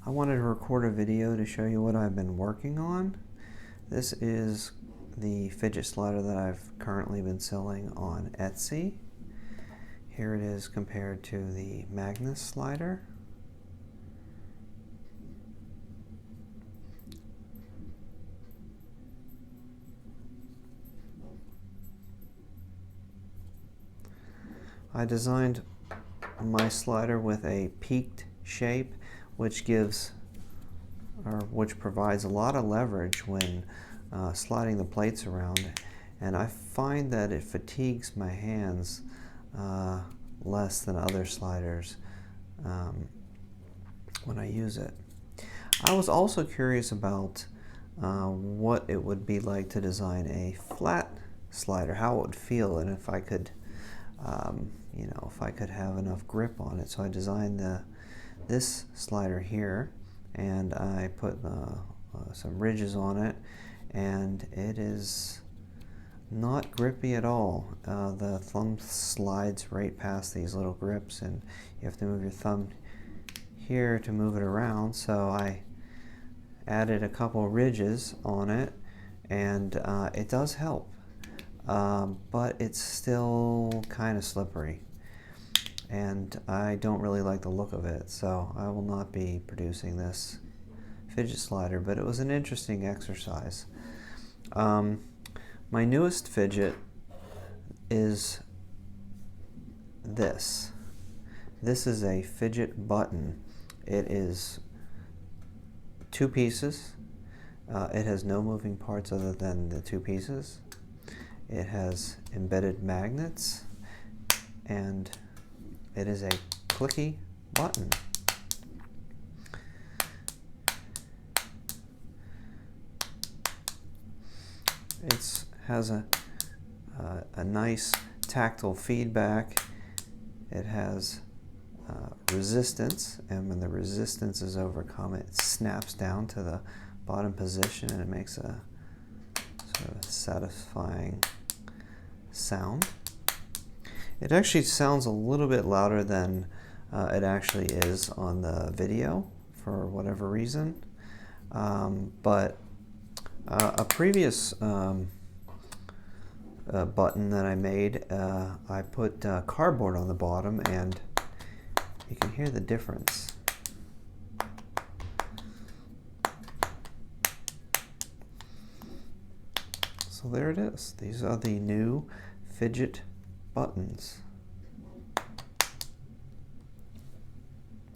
I wanted to record a video to show you what I've been working on. This is the fidget slider that I've currently been selling on Etsy. Here it is compared to the Magnus slider. I designed my slider with a peaked shape, which provides a lot of leverage when sliding the plates around, and I find that it fatigues my hands less than other sliders when I use it. I was also curious about what it would be like to design a flat slider, how it would feel, and if I could if I could have enough grip on it. So I designed this slider here, and I put some ridges on it, and it is not grippy at all. The thumb slides right past these little grips, and you have to move your thumb here to move it around. So I added a couple ridges on it, and it does help. But it's still kind of slippery, and I don't really like the look of it, so I will not be producing this fidget slider, but it was an interesting exercise. My newest fidget is this. This is a fidget button. It is 2 pieces. It has no moving parts other than the 2 pieces. It has embedded magnets, and it is a clicky button. It has a nice tactile feedback. It has resistance, and when the resistance is overcome, it snaps down to the bottom position, and it makes a sort of satisfying sound. It actually sounds a little bit louder than it actually is on the video for whatever reason, but a previous button that I made, I put cardboard on the bottom, and you can hear the difference. So there it is. These are the new fidget buttons.